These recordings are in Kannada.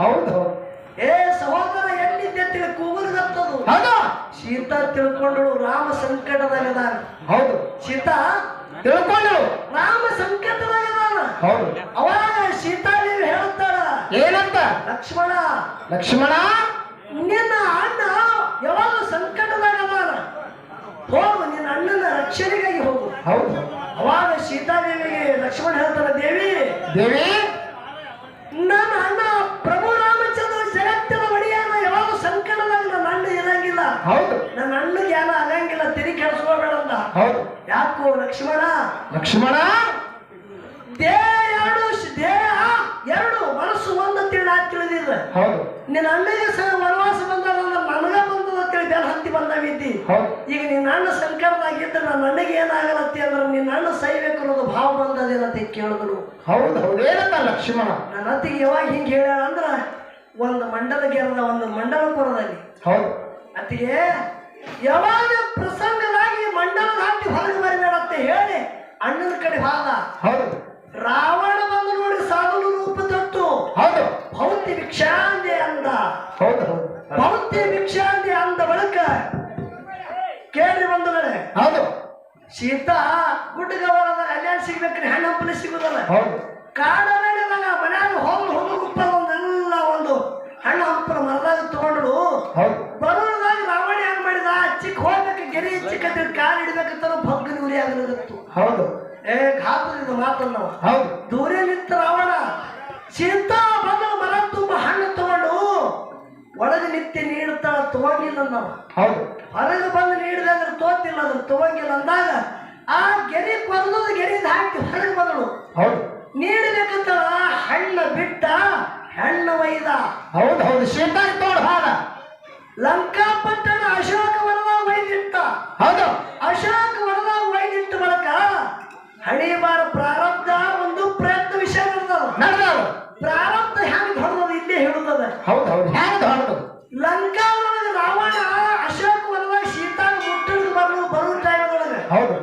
ಹೌದು ಏ ಸಹೋದರ ಎಲ್ಲಿದ್ದೆ ತಿಳಿ ಕೂಗುರುಗತ್ತದು ಹೌದು ಸೀತಾ ತಿಳ್ಕೊಂಡಳು ರಾಮ ಸಂಕಟದಾಗದಾನ ಹೌದು ಸೀತಾ ತಿಳ್ಕೊಂಡಳು ರಾಮ ಸಂಕಟದಾಗದಾನ ಹೌದು ಅವಾಗ ಸೀತಾದೇವಿ ಹೇಳ್ತಾಳ ಏನಂತ ಲಕ್ಷ್ಮಣ ಲಕ್ಷ್ಮಣ ನಿನ್ನ ಅಣ್ಣ ಯಾವಾಗ ಸಂಕಟದಾಗದಾನ ಹೋಗು ನಿನ್ನ ಅಣ್ಣನ ರಕ್ಷಣೆಗಾಗಿ ಹೋಗು ಹೌದು ಅವಾಗ ಸೀತಾದೇವಿಗೆ ಲಕ್ಷ್ಮಣ ಹೇಳ್ತಾನ ದೇವಿ ದೇವಿ ನನ್ನ ಅಣ್ಣ ಪ್ರಭು ರಾಮಚಂದ್ರ ಜಗತ್ತಿನ ಒಡೆಯನ ಯಾವಾಗ ಸಂಕಟದಾಗ ನನ್ನ ಅಣ್ಣ ಇರಂಗಿಲ್ಲ ಹೌದು ನನ್ನ ಅಣ್ಣಗೆ ಏನೋ ಆಗಂಗಿಲ್ಲ ತೆರಿ ಕೆಡಿಸ್ಕೋಬೇಡ ಅಂತ ಹೌದು ಯಾಕೋ ಲಕ್ಷ್ಮಣ ಲಕ್ಷ್ಮಣ ಎರಡು ಮನಸ್ಸು ಒಂದ ತಿಳಿ ನಾ ತಿಳಿದಿಲ್ಲ ಹೌದು ನಿನ್ನ ಅಣ್ಣಗೆ ವನವಾಸ ಬಂದಾಗ ನನಗ ಬಂದದ ತಿಳಿ ಬೆಲ್ ಹತ್ತಿ ಬಂದಾವಿದ್ದಿ ಹೌದು ಈಗ ನಿನ್ನ ಅಣ್ಣ ಸಂಕಟದಾಗಿದ್ದ ನನ್ನ ಅಣ್ಣಗೆ ಏನಾಗಲತ್ತಿ ಅಂದ್ರೆ ನಿನ್ನ ಅಣ್ಣ ಸೈಬೇಕು ಅನ್ನೋದು ಭಾವ ಬಂದದೇನಂತ ಕೇಳಿದ್ರು ಹೌದು ಹೌದು ಏನಂತ ಲಕ್ಷ್ಮಣ ನನ್ನ ಅತ್ತಿಗೆ ಯಾವಾಗ ಹಿಂಗೆ ಹೇಳ್ಯಾಳ ಅಂದ್ರ ಒಂದು ಮಂಡಲ ಗೆರದ ಒಂದು ಮಂಡಲ ಕೊರದಲ್ಲಿ ಹೌದು ಅತ್ತಿಗೆ ಯಾವಾಗ ಪ್ರಸಂಗವಾಗಿ ಮಂಡಲದ ಹಾಕಿ ಹೊರಗೆ ಬರಬೇಡತ್ತೆ ಹೇಳಿ ಅಣ್ಣನ ಕಡೆ ಭಾಗ ಹೌದು ರಾವಣ ಬಂದು ನೋಡಿ ಸಾಧು ರೂಪ ತೊಟ್ಟು ಹೌದು ಭೌತಿ ಭಿಕ್ಷಾಂದೆ ಅಂದ ಹೌದು ಹೌದು ಭೌತಿ ಭಿಕ್ಷಾಂದೆ ಅಂದ ಬಳಿಕ ಕೇಳಿ ಬಂದವಳೆ ಹೌದು ಸೀತಾ ಗುಡ್ಡಗವಳದಾಗ ಕಲ್ಯಾಣ ಸಿಗ್ಬೇಕ್ರಿ ಹೆಣ್ಣು ಹಂಪಲಿ ಸಿಗುದಲ್ಲ ಹೌದು ಕಾಡದಾಗ ಮನ್ಯಾಗ ಹುಡುಗಪ್ಪ ಒಂದೆಲ್ಲ ಒಂದು ಹಣ್ಣು ಹಂಪಲ ಮರದಾಗ ತಗೊಂಡು ಹೌದು ಬರೋದಾಗ ರಾವಣ ಹೆಂಗ್ ಮಾಡಿದ ಚಿಕ್ಕ ಹೋಗ್ಬೇಕು ಗೆರೆ ಚಿಕ್ಕ ಕಾಲು ಹಿಡ್ಬೇಕಂತ ಭಗ್ಗನ ಉರಿ ಆಗಲಿತ್ತು ಹೌದು ಏ ಘಾತದ ಮಾತನ್ನ ನಾವು ಹೌದು ದೂರ ನಿಂತ ರಾವಣ ಸೀತಾ ಬಂದ ಮರ ತುಂಬ ಹಣ್ಣು ತಗೊಂಡು ಒಳಗೆ ನಿತ್ಯ ನೀಡುತ್ತಾಳ ತಗೊಂಗಿಲ್ಲ ನಾವು ಹೌದು ಹೊರಗೆ ಬಂದು ನೀಡಿದೆ ಅಂದ್ರೆ ತೋತಿಲ್ಲ ಅದ್ರ ತಗೊಂಗಿಲ್ಲ ಅಂದಾಗ ಆ ಗೆರೆ ಕೊರದು ಗೆರೆದು ಹಾಕಿ ಹೊರಗೆ ಬಂದಳು ಹೌದು ನೀಡಬೇಕಂತ ಹಣ್ಣ ಬಿಟ್ಟ ಹೆಣ್ಣ ಒಯ್ದ ಹೌದು ಹೌದು ಶೀತಾಗಿ ತೋಡು ಹಾಲ ಲಂಕಾಪಟ್ಟಣ ಅಶೋಕ ವನದಾಗ ಒಯ್ದಿಟ್ಟ ಹೌದು ಅಶೋಕ ವನದಾಗ ಒಯ್ದಿಟ್ಟ ಬಳಕ ಹಣಿಬಾರ ಪ್ರಾರಬ್ಧ ಒಂದು ಪ್ರಯತ್ನ ವಿಷಯ ನಡೆದವ ಪ್ರಾರಬ್ಧ ಹೆಂಗ್ ಹೊಡೆದ ಇಲ್ಲೇ ಹೇಳುತ್ತದೆ ಹೌದು ಹೌದು ಹೆಂಗ್ ಹೊಡೆದು ಲಂಕಾ ಒಳಗೆ ರಾವಣ ಅಶೋಕ ವನದಾಗ ಸೀತಾಗ ಮುಟ್ಟಲಿಗೆ ಬರೋ ಟೈಮ್ದೊಳಗೆ ಹೌದು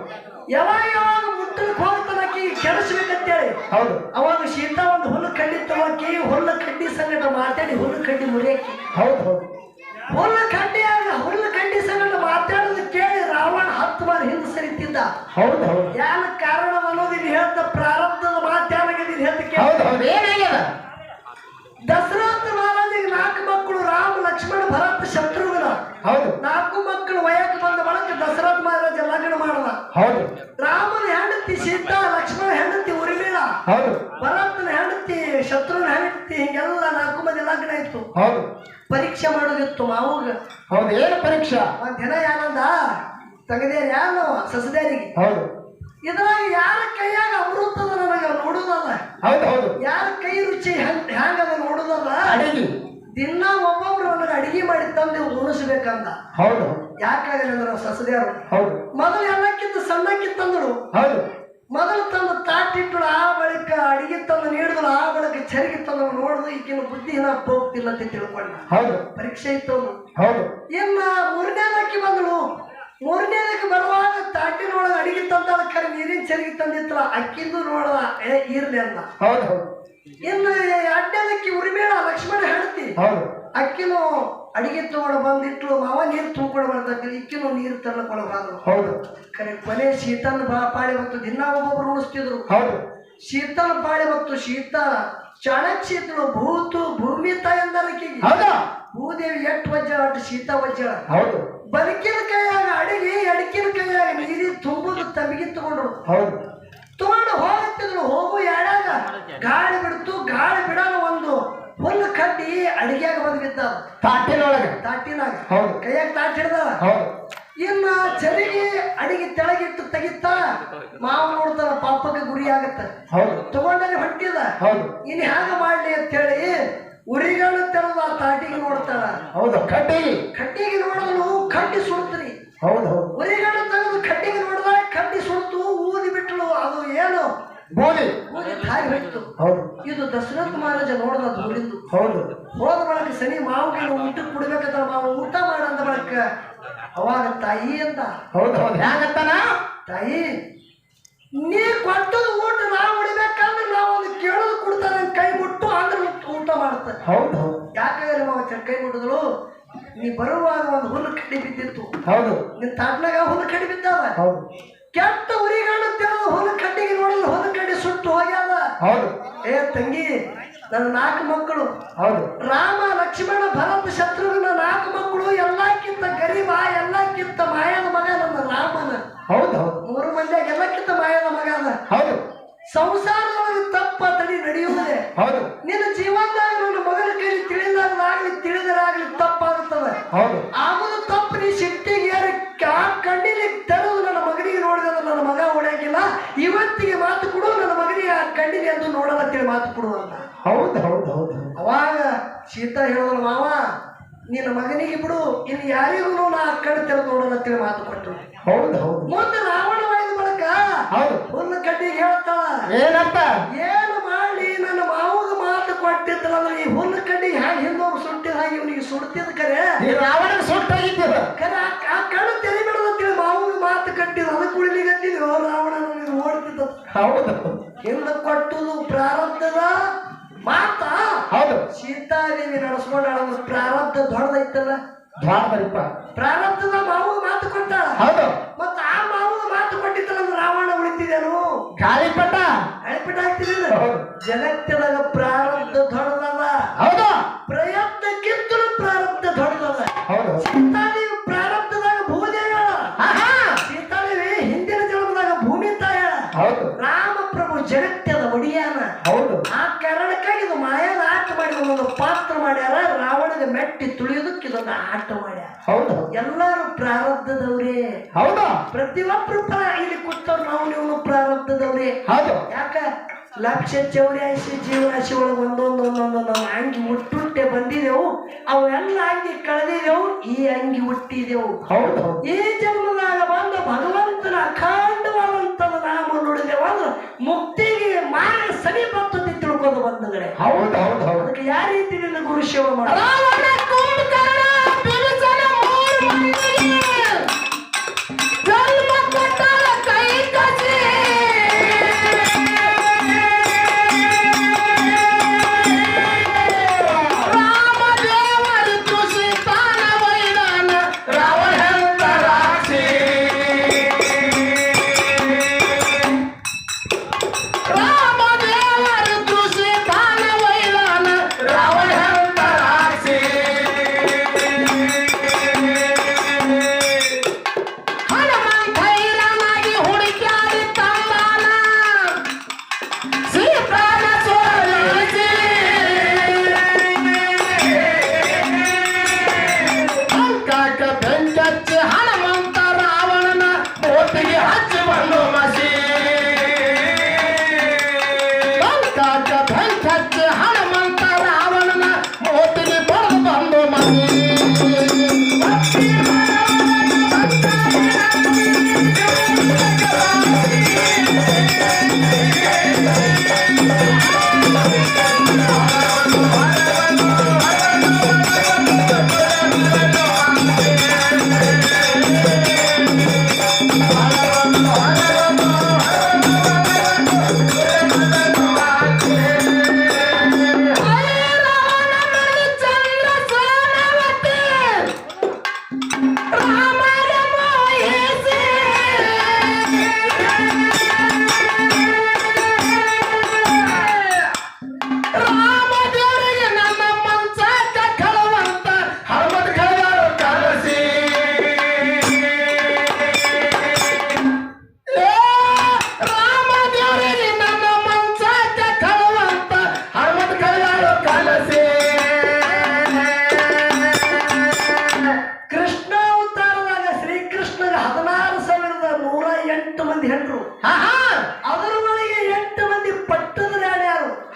ಯಾವಾಗ ಮುಟ್ಟಲಿಕ್ಕೆ ಹೋಗ್ತಾನಕಿ ಕೆಡಿಸ್ಬೇಕಂತೇಳಿ ಹೌದು ಅವಾಗ ಸೀತಾ ಒಂದು ಹುಲ್ಲು ಕಡ್ಡಿ ತಗೋಕಿ ಹುಲ್ಲು ಕಡ್ಡಿ ಸಂಗಟ ಮಾತಾಡಿ ಹುಲ್ಲು ಕಡ್ಡಿ ಮುರಿಯಕಿ ಹೌದು ಹೌದು ಹುಲ್ಲು ಕಡ್ಡಿ ಸಂಗಟ ಮಾತಾಡೋದು ಕೇಳಿ ರಾವಣ 10 ಬಾರಿ ಹಿಂದೆ ಸರಿತಿದ್ದ ಹೌದು ಹೌದು ಯಾನ ಕಾರಣ ಅನ್ನೋದು ಇಲ್ಲಿ ಹೇಳ್ತ ಪ್ರಾರಬ್ಧದ ಮಾತಾಡಗಿದೆ ಹೇಳ್ತಕ್ಕೆ ಹೌದು ಹೌದು ಏನಾಗ್ಯದ ದಶರಥ ಮಹಾರಾಜಿಗೆ 4 ಮಕ್ಕಳು ರಾಮ ಲಕ್ಷ್ಮಣ ಭರತ ಶತ್ರುಘ್ನ ಹೌದು 4 ಮಕ್ಕಳು ವಯಕ್ಕೆ ಬಂದ ಬಳಿಕ ದಶರಥ ಮಹಾರಾಜ ಲಗ್ನ ಮಾಡದ ಹೌದು ರಾಮನ ಹೆಂಡತಿ ಸೀತಾ ಲಕ್ಷ್ಮಣ ಹೆಂಡತಿ ಉರ್ಮಿಳ ಹೌದು ಭರತನ ಹೆಂಡತಿ ಶತ್ರುಘ್ನ ಹೆಂಡತಿ ಹಿಂಗೆಲ್ಲ 4 ಮಂದಿ ಲಗ್ನ ಇತ್ತು ಹೌದು ಪರೀಕ್ಷೆ ಮಾಡೋದಿತ್ತು ಮಾವಾಗ ಹೌದು ಏನು ಪರೀಕ್ಷಾ ಒಂದ್ ದಿನ ಏನಂದ ತೆಗದೇರಿ ಯಾರು ಸಸದೇರಿಗೆ ಹೌದು ಇದ್ರಾಗ ಯಾರ ಕೈಯಾಗ ಅಮೃತದ ನನಗ ನೋಡುದಲ್ಲ ಹೌದು ಹೌದು ಯಾರ ಕೈ ರುಚಿ ಹ್ಯಾಂಗದ ನೋಡುದಲ್ಲ ಅಡಿಗೆ ದಿನ ಒಬ್ಬೊಬ್ರು ನನಗೆ ಅಡಿಗೆ ಮಾಡಿ ತಂದು ಉಣಿಸ್ಬೇಕಂದ ಹೌದು ಯಾಕಾಗಲ್ಲ ಸಸದೇವರು ಹೌದು ಮೊದಲು ಎಲ್ಲಕ್ಕಿಂತ ಸಣ್ಣಕ್ಕಿತ್ತಂದ್ರು ಹೌದು ಮೊದಲು ತಂದು ತಾಟಿಟ್ಟಳು ಆ ಬಳಿಕ ಅಡಿಗೆ ತಂದು ನೀಡಿದಳು ಆ ಬಳಿಕ ಚರಿಗೆ ತಂದು ನೋಡುದು ಈಗಿನ ಬುದ್ಧಿನ ಹೋಗ್ತಿಲ್ಲ ಅಂತ ತಿಳ್ಕೊಂಡ ಹೌದು ಪರೀಕ್ಷೆ ಇತ್ತು ಹೌದು ಇನ್ನ 3ನೇದಕ್ಕೆ ಬಂದಳು 3ನೇದಕ್ಕೆ ಬರುವಾಗ ತಾಟಿನೊಳಗೆ ಅಡಿಗೆ ತಂದ ಕರೆ ನೀರಿನ ಚರಿಗೆ ತಂದಿತ್ತಲ್ಲ ಅಕ್ಕಿಂದು ನೋಡದ ಇರ್ಲಿ ಅಂದ ಹೌದು ಹೌದು ಇನ್ನು 2ನೇದಕ್ಕೆ ಉರಿಮೇಳ ಲಕ್ಷ್ಮಣ ಹೆಂಡತಿ ಹೌದು ಅಕ್ಕಿನೂ ಅಡಿಗೆ ತಗೊಂಡು ಬಂದಿಟ್ಲು ಮಾವ ನೀರು ತುಂಬ್ಕೊಂಡು ಬರ್ತೈತಿ ಇಕ್ಕಿನೂ ನೀರು ತರ್ಲಕ್ಕೆ ಬಂದ್ರು ಹೌದು ಕರೆ ಕೊನೆ ಶೀತನ ಪಾಳಿ ಬಂತು ದಿನ ಒಬ್ಬೊಬ್ರು ಉಣಿಸ್ತಿದ್ರು ಹೌದು ಶೀತನ ಪಾಳಿ ಬಂತು ಶೀತ ಚಾಣಕ್ಯ ಇದ್ಳು ಭೂಮಿ ತಾಯಿ ಅಂದರಕ್ಕಿಗೆ ಹೌದಾ ಭೂದೇವಿ ಎಟ್ಟು ವಜ್ಜ ಅಟ್ಟು ಶೀತ ವಜ್ಜ ಹೌದು ಬದುಕಿನ ಕೈಯಾಗ ಅಡಿಗೆ ಅಡಿಕಿನ ಕೈಯಾಗ ನೀರಿ ತುಂಬುದು ತಮಿಗೆ ತಗೊಂಡ್ರು ಹೌದು ತಗೊಂಡು ಹೋಗುತ್ತಿದ್ರು ಹೋಗು ಯಾಡಾಗ ಗಾಳಿ ಬಿಡ್ತು ಗಾಳಿ ಬಿಡೋಣ ಒಂದು ಹುಲ್ಲು ಕಡ್ಡಿ ಅಡಿಗೆಯಾಗ ಬಂದು ಬಿದ್ದ ತಾಟಿನಾಗ ಹೌದು ಕೈಯಾಗ ತಾಟಿ ಹಿಡ್ದ ಹೌದು ಇನ್ನ ಚರಿಗೆ ಅಡಿಗೆ ತೆಳಗಿಟ್ಟು ತೆಗಿತಾ ಮಾವ ನೋಡ್ತಾನ ಪಾಪಕ್ಕೆ ಗುರಿ ಆಗತ್ತ ಹೌದು ತಗೊಂಡಾಗ ಹೊಟ್ಟಿದ ಹೌದು ಇನ್ ಹ್ಯಾಂಗ ಮಾಡ್ಲಿ ಅಂತ ಹೇಳಿ ಉರಿಗಳು ತೆರೆದ ತಾಟಿಗೆ ನೋಡ್ತಾಳ ಹೌದು ಕಡ್ಡಿಗೆ ನೋಡಿದ್ರು ಕಡ್ಡಿ ಸುಡ್ತ್ರಿ ಹೌದು ಹೌದು ಉರಿಗಳು ತೆಗೆದು ಕಡ್ಡಿಗೆ ನೋಡಿದಾಗ ಕಡ್ಡಿ ಸುಡ್ತು ಊದಿ ಬಿಟ್ಲು ಅದು ಏನು ಬೋಲಿ ಹಾರಿ ಹೋಯ್ತು ಹೌದು ಇದು ದಶರಥ ಮಹಾರಾಜ ನೋಡ್ದ ಧೂಳಿದ್ದು ಹೌದು ಹೋದ ಬಳಕ ಸನಿ ಮಾವಿಗೆ ಊಟಕ್ಕೆ ಕೊಡ್ಬೇಕಂತ ಮಾವ ಊಟ ಮಾಡಂದ ಬಳಕ ಅವಾಗ ತಾಯಿ ಅಂತ ಹೌದು ಹೌದು ಹ್ಯಾಂಗತ್ತಾನ ತಾಯಿ ನೀ ಕೊಟ್ಟದ ಊಟ ನಾವು ಉಳಿಬೇಕಂದ್ರೆ ನಾವು ಒಂದು ಕೇಳೋದು ಕೊಡ್ತಾನೆ ಕೈ ಮುಟ್ಟು ಅಂದ್ರೆ ಊಟ ಮಾಡ್ತಾರೆ ಹೌದು ಹೌದು ಕೈ ಮುಟ್ಟಿದಳು ನೀ ಬರುವಾಗ ಒಂದು ಹುಲ್ಲು ಕಡ್ಡಿ ಬಿದ್ದಿತ್ತು ಹೌದು ನಿನ್ ತಾಟ್ನಾಗ ಹುಲ್ಲು ಕಡ್ಡಿ ಬಿದ್ದಾವ ಹೌದು ಕೆಟ್ಟ ಉರಿಗಾಣುತ್ತೆ ಹುಲ್ಲು ಕಡ್ಡಿಗೆ ನೋಡಲ್ಲ ಹುಲ್ಲು ಕಡ್ಡಿ ಸುಟ್ಟು ಹೋಗ್ಯಾದ ಹೌದು ಏ ತಂಗಿ ನನ್ನ 4 ಮಕ್ಕಳು ಹೌದು ರಾಮ ಲಕ್ಷ್ಮಣ ಭರತ ಶತ್ರುಘ್ನ 4 ಮಕ್ಕಳು ಎಲ್ಲಕ್ಕಿಂತ ಗರೀಬ ಎಲ್ಲಕ್ಕಿಂತ ಮಾಯದ ಮಗ ನನ್ನ ರಾಮನ ಹೌದು ಹೌದು 3 ಮಂದಿಯಾಗ ಎಲ್ಲಕ್ಕಿಂತ ಮಾಯದ ಮಗ ಅದ ಹೌದು ಸಂಸಾರದೊಳಗೆ ತಪ್ಪ ತಡಿ ನಡೆಯುವುದೇ ಹೌದು ನಿನ್ನ ಜೀವನದಾಗ ನನ್ನ ಮಗನ ಕೈಲಿ ತಿಳಿದಾಗಲಿ ತಿಳಿದರಾಗ್ಲಿ ತಪ್ಪಾಗುತ್ತದೆ ಹೌದು ಆಗುದು ತಪ್ಪು ನೀ ಸಿಟ್ಟಿಗೆ ಏರಿ ಆ ಕಣ್ಣಿಗೆ ತೆರೆದು ನನ್ನ ಮಗನಿಗೆ ನೋಡಿದ ನನ್ನ ಮಗ ಹೊಡೆಯಾಗಿಲ್ಲ ಇವತ್ತಿಗೆ ಮಾತು ಕೊಡು ನನ್ನ ಮಗನಿಗೆ ಆ ಕಣ್ಣಿಗೆ ಎಂದು ನೋಡಲತ್ತೇಳಿ ಮಾತು ಕೊಡು ಅಂತ ಹೌದು ಹೌದು ಹೌದು ಅವಾಗ ಸೀತಾ ಹೇಳಿದಳು ಮಾವ ನಿನ್ನ ಮಗನಿಗೆ ಬಿಡು ಇನ್ನು ಯಾರಿಗೂ ನಾ ಕಣ್ಣು ತೆರೆದು ನೋಡಲತ್ತೇಳಿ ಮಾತು ಕೊಟ್ಟು ಹೌದು ಹೌದು ಮುಂದೆ ರಾವಣ ವಾಯ್ದ ಬಳಕ ಹೌದು ಹುಲ್ಲು ಕಡ್ಡಿಗೆ ಹೇಳ್ತಾಳ ಏನಂತ ಏನು ಮಾಡಿ ನನ್ನ ಮಾವಗ ಮಾತು ಕೊಟ್ಟಿದ್ದಲ್ಲ ಈ ಹುಲ್ಲು ಕಡ್ಡಿ ಹ್ಯಾಂಗ ಹಿಂದೋರು ಸುಟ್ಟಿದ ಹಾಗೆ ಇವನಿಗೆ ಸುಡ್ತಿದ್ ಕರೆ ಈ ರಾವಣನ ಸುಟ್ಟಾಗಿದ್ದೀರ ಕರೆ ಆ ಕಣ್ಣು ತೆರಿಬಿಡದಂತೇಳಿ ಮಾವಗ ಮಾತು ಕಟ್ಟಿದ ಅದಕ್ಕೆ ಉಳಿಲಿಗತ್ತಿದ್ವಿ ರಾವಣ ಓಡ್ತಿದ್ದ ಹೌದು ಹಿಂದ ಕೊಟ್ಟುದು ಪ್ರಾರಬ್ಧದ ಮಾತ ಹೌದು ಸೀತಾದೇವಿ ನಡೆಸ್ಕೊಂಡಾಳ ಪ್ರಾರಬ್ಧ ದೊಡ್ಡದೈತಲ್ಲ ದ್ವಾರದರಿಪ್ಪ ಪ್ರಾರಬ್ಧದ ಮಾವಗ ಮಾತು ಕೊಟ್ಟಾಳ ಹೌದು ಮತ್ತ ಆ ಮಾವಗ ಮಾತು ಕೊಟ್ಟಿದ್ದಲ್ಲ ರಾವಣ ಉಳಿತಿದೇನು ಗಾಳಿಪಟ ಅಳಿಪಿಟ ಆಗ್ತಿದಿಲ್ಲ ಹೌದು ಜಗತ್ತಿನಾಗ ಪ್ರಾರಬ್ಧ ದೊಡ್ಡದದ ಹೌದು ಪ್ರಯತ್ನಕ್ಕಿಂತಲೂ ಪ್ರಾರಬ್ಧ ದೊಡ್ಡದದ ಹೌದು ಸೀತಾದೇವಿ ಪ್ರಾರಬ್ಧದಾಗ ಭೂದೇವ ಸೀತಾದೇವಿ ಹಿಂದಿನ ಜನ್ಮದಾಗ ಭೂಮಿ ತಾಯ ಹೌದು ರಾಮಪ್ರಭು ಜಗತ್ತದ ಒಡಿಯಾನ ಹೌದು ಆ ಕಾರಣಕ್ಕಾಗಿ ಇದು ಮಾಯದ ಆಟ ಮಾಡಿ ಒಂದು ಪಾತ್ರ ಮಾಡ್ಯಾರ ರಾವಣಗೆ ಮೆಟ್ಟಿ ತುಳಿಯೋದಕ್ಕೆ ಇದೊಂದು ಆಟ ಮಾಡ್ಯಾರ ಹೌದು ಎಲ್ಲರೂ ಪ್ರಾರಬ್ಧದವ್ರೇ ಹೌದು ಪ್ರತಿಯೊಬ್ಬರು ಇಲ್ಲಿ ಕೂತವ್ರು ನಾವು ನೀವು ಪ್ರಾರಬ್ಧದವ್ರೇ ಹೌದು ಯಾಕ ಲಕ್ಷ ಚೌರ್ಯಾಸಿ ಜೀವರಾಶಿ ಒಳಗೆ ಒಂದೊಂದು ನಾವು ಅಂಗಿ ಹುಟ್ಟುಟ್ಟೆ ಬಂದಿದೆವು ಅವೆಲ್ಲ ಅಂಗಿ ಕಳೆದಿದೆವು ಈ ಅಂಗಿ ಹುಟ್ಟಿದೆವು ಹೌದು ಈ ಜನ್ಮದಾಗ ಬಂದ ಭಗವಂತನ ಅಖಂಡವಾದಂತ ನಾಮ ನೋಡಿದೆವು ಅಂದ್ರೆ ಮುಕ್ತಿಗೆ ಮಾಯ ಸನಿ ಬರ್ತದೆ ತಿಳ್ಕೊಂಡು ಬಂದಗಡೆ ಹೌದು ಹೌದು ಹೌದು ಅದಕ್ಕೆ ಯಾವ ರೀತಿಯಿಂದ ಗುರು ಸೇವೆ ಮಾಡ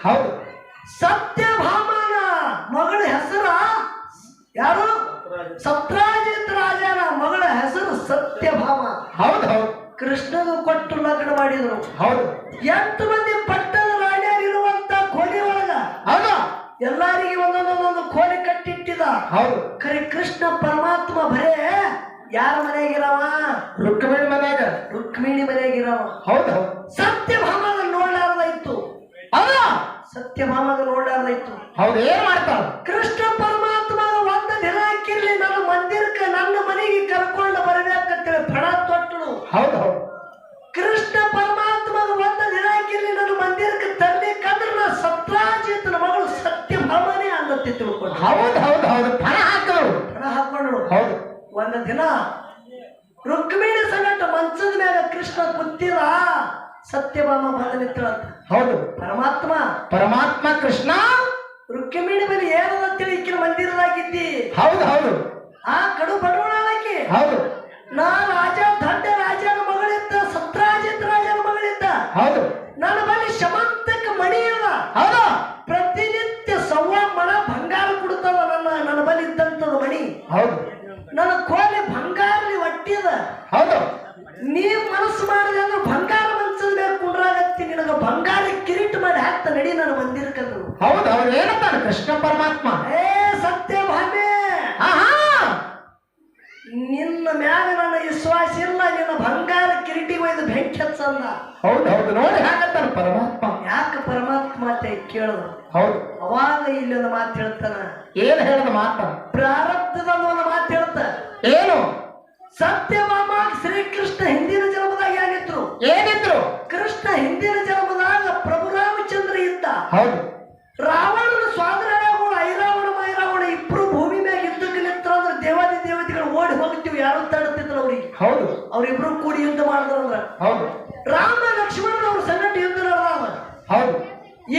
ಹೌದು ಸತ್ಯಭಾಮನ ಮಗಳ ಹೆಸರ ಯಾರು ಸತ್ರಾಜಿತ್ ರಾಜನ ಮಗಳ ಹೆಸರು ಸತ್ಯಭಾಮ ಹೌದು ಹೌದು ಕೃಷ್ಣನು ಕೊಟ್ಟು ಲಗ್ನ ಮಾಡಿದ್ರು ಹೌದು 8 ಮಂದಿ ಪಟ್ಟದ ರಾಣಿಯರಿರುವಂತ ಕೋಣೆ ಒಳಗ ಹೌದು ಎಲ್ಲರಿಗೆ ಒಂದೊಂದೊಂದೊಂದು ಕೋಣೆ ಕಟ್ಟಿಟ್ಟಿದ ಹೌದು ಖರೆ ಕೃಷ್ಣ ಪರಮಾತ್ಮ ಭರೇ ಯಾರ ಮನೆಯಾಗಿರವ ರುಕ್ಮಿಣಿ ಮನೆಯಾಗ ರುಕ್ಮಿಣಿ ಮನೆಯಾಗಿರವ ಹೌದು ಹೌದು ಸತ್ಯಭಾಮಗ ನೋಡ್ಲಾರ್ದಾಯ್ತು ಅಲ್ಲ ಸತ್ಯಭಾಮಗ ನೋಡ್ಲಾರ್ದಾಯ್ತು ಹೌದು ಏನ್ ಮಾಡ್ತಾರ ಕೃಷ್ಣ ಪರಮಾತ್ಮಗ ಹೌದು ಹೌದು ಕೃಷ್ಣ ಪರಮಾತ್ಮನ ಒಂದು ದಿನಕ್ಕಿಲ್ಲಿ ನನ್ನ ಮಂದಿರಕ್ಕೆ ತರ್ಲಿಕ್ಕಂದ್ರೆ ನಾ ಸತ್ರಾಜಿತನ ಮಗಳು ಸತ್ಯಭಾಮನೇ ಅನ್ನತ್ತೆ ತಿಳ್ಕೊಂಡು ಹೌದು ಹೌದು ಹೌದು ಪಣ ಹಾಕೋರು ಹಣ ಹಾಕೊಂಡ್ರು. ಹೌದು ಒಂದು ದಿನ ರುಕ್ಮಿಣಿ ಸಮೇತ ಮಂಚದ ಮೇಲೆ ಕೃಷ್ಣ ಕುಂತಿರ ಸತ್ಯಭಾಮ ಬಂದ ನಿಂತಳಂತ. ಹೌದು ಪರಮಾತ್ಮ ಪರಮಾತ್ಮ ಕೃಷ್ಣ ರುಕ್ಮಿಣಿ ಮೇಲೆ ಏನದ ತಿಳಿಕಿನ ಮಂದಿರದಾಗಿದ್ದಿ. ಹೌದು ಹೌದು ಆ ಕಡು ಬಡವಳಾಕಿ. ಹೌದು ನಾ ರಾಜ ದೊಡ್ಡ ರಾಜನ ಮಗಳಿದ್ದ ಸತ್ರಾಜಿತ್ ರಾಜನ ಮಗಳಿದ್ದ. ಹೌದು ನನ್ನ ಬಳಿ ಶಮಂತಕ ಮಣಿ ಅದ. ಹೌದು ಪ್ರತಿನಿತ್ಯ ಸವ್ವ ಮಣ ಬಂಗಾರ ಕೊಡ್ತಾವ ನನ್ನ ಬಳಿ ಇದ್ದಂಥದ್ದು ಮಣಿ. ಹೌದು ನನ್ನ ಕೋಲಿ ಬಂಗಾರಲಿ ಒಟ್ಟಿದ. ಹೌದು ನೀವ್ ಮನಸ್ಸು ಮಾಡಿದೆ ಅಂದ್ರೆ ಬಂಗಾರ ಮನ್ಸದ ಮೇಲೆ ಕುಂಡ್ರಾಗತ್ತಿ ನಿನಗ ಬಂಗಾರ ಕಿರೀಟ ಮಾಡಿ ಹಾಕ್ತ ನಡಿ ನನ್ನ ಮಂದಿರಕ್ಕಂದ್ರು. ಹೌದು ಅವ್ರು ಏನಂತಾನೆ ಕೃಷ್ಣ ಪರಮಾತ್ಮ ಏ ಸತ್ಯಭಾಮೆ ನಿನ್ನ ಮ್ಯಾಗ ನನ್ನ ವಿಶ್ವಾಸ ಇಲ್ಲ, ನಿನ್ನ ಬಂಗಾರ ಕಿರೀಟಿಗೆ ಒಯ್ದು ಬೆಂಕಿ ಹಚ್ಚಲ್ಲ. ಹೌದು ಹೌದು ನೋಡಿ ಹಾಕತ್ತಾನ ಪರಮಾತ್ಮ. ಯಾಕೆ ಪರಮಾತ್ಮ ಮಾತೆ ಕೇಳಿದ್ರು. ಹೌದು ಅವಾಗ ಇಲ್ಲಿ ಒಂದು ಮಾತು ಹೇಳ್ತಾನ. ಏನ್ ಹೇಳದ ಮಾತ ಪ್ರಾರಬ್ಧದ ಒಂದು ಮಾತು ಹೇಳ್ತ. ಏನು ಸತ್ಯಭಾಮ ಶ್ರೀಕೃಷ್ಣ ಹಿಂದಿನ ಜನ್ಮದಾಗ ಏನಿದ್ರು. ಏನಿದ್ರು ಕೃಷ್ಣ ಹಿಂದಿನ ಜನ್ಮದಾಗ ಪ್ರಭು ರಾಮಚಂದ್ರ ಇದ್ದ. ಹೌದು ರಾವಣನ ಸ್ವಾದರಾಗಳು ಐರಾವಣ ಮೈರಾವಣ ಇಬ್ರು ಭೂಮಿ ಮ್ಯಾಗ ಯುದ್ಧಕ್ಕೆ ನಿಂತ್ರ ಅಂದ್ರೆ ದೇವಾದಿ ದೇವತೆಗಳು ಓಡಿ ಹೋಗ್ತೀವಿ, ಯಾರು ತಡುತ್ತಿದ್ರು ಅವ್ರಿಗೆ. ಹೌದು ಅವ್ರಿಬ್ರು ಕೂಡಿ ಯುದ್ಧ ಮಾಡಿದ್ರಂದ್ರ ಹೌದು ರಾಮ ಲಕ್ಷ್ಮಣನ ಅವ್ರ ಸಂಗಟ ಯುದ್ಧ ನಡೆದ. ಹೌದು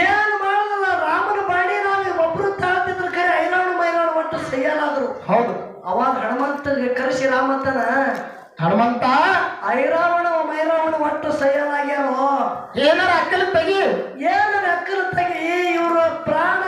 ಏನ್ ಮಾಡಲ್ಲ ರಾಮನ ಬಾಡಿ ನಾವು ಒಬ್ರು ತಾಳ್ತಿದ್ರು ಕರೆ ಐರಾವಣ ಮೈರಾವಣ ಒಟ್ಟು ಸೈಯಲಾದ್ರು. ಹೌದು ಅವಾಗ ಹನುಮಂತಗೆ ಕರೆಸಿ ರಾಮಂತನ ಹನುಮಂತ ಐರಾವಣ ಮೈರಾವಣ ಒಟ್ಟು ಸೈಯಲಾಗ್ಯಾರೋ ಏನಾರ ಅಕ್ಕಲ ತೆಗಿ ಏನಾರ ಅಕ್ಕಲ ತೆಗಿ ಇವ್ರ ಪ್ರಾಣ